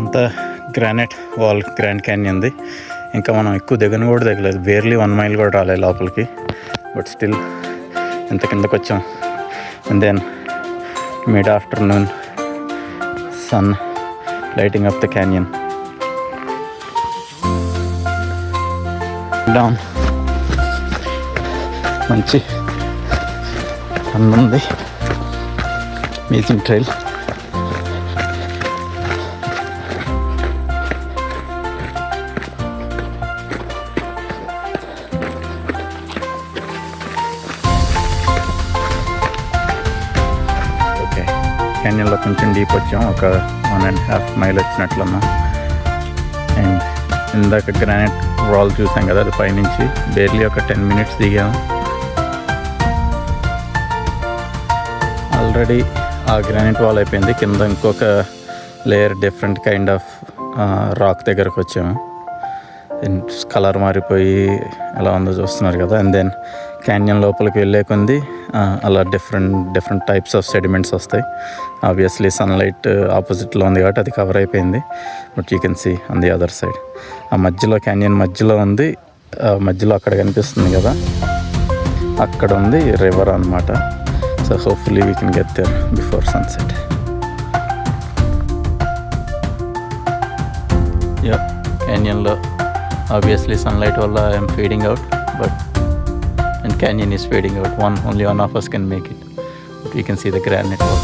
ఇదంతా granite wall grand క్యాన్యన్ది. ఇంకా మనం ఎక్కువ దిగను కూడా దిగలేదు, బేర్లీ 1 మైల్ కూడా రాలేదు లోపలికి. బట్ స్టిల్ ఎంత కిందకు వచ్చాం. And then mid afternoon sun lighting up the canyon. Down మంచి సన్ ఉంది. Amazing trail. ఓకే, క్యాన్యన్లో కొంచెం డీప్ వచ్చాం, ఒక 1.5 మైల్ వచ్చినట్లున్నాం. అండ్ ఇందాక గ్రానైట్ వాల్ చూసాం కదా, అది పైనుంచి బేర్లీ ఒక 10 minutes దిగాము. ఆల్రెడీ ఆ గ్రానైట్ వాల్ అయిపోయింది, కింద ఇంకొక layer different kind of rock దగ్గరకు వచ్చాము. కలర్ మారిపోయి ఎలా ఉందో చూస్తున్నారు కదా. అండ్ దెన్ క్యాన్యన్ లోపలికి వెళ్ళే కొంది అలా డిఫరెంట్ టైప్స్ ఆఫ్ సెడిమెంట్స్ వస్తాయి. ఆబ్వియస్లీ సన్లైట్ ఆపోజిట్లో ఉంది కాబట్టి అది కవర్ అయిపోయింది. But you can see on the other side. ఆ మధ్యలో క్యాన్యన్ మధ్యలో ఉంది, మధ్యలో అక్కడ కనిపిస్తుంది కదా, అక్కడ ఉంది రివర్ అన్నమాట. So hopefully we can get there before sunset. Yeah, క్యాన్యన్లో obviously sunlight walla I am fading out, but and canyon is fading out. Only one of us can make it, but we can see the granite wall.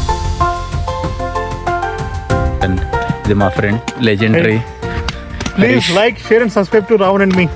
And this is my friend legendary. Please like, share and subscribe to Ravan and me.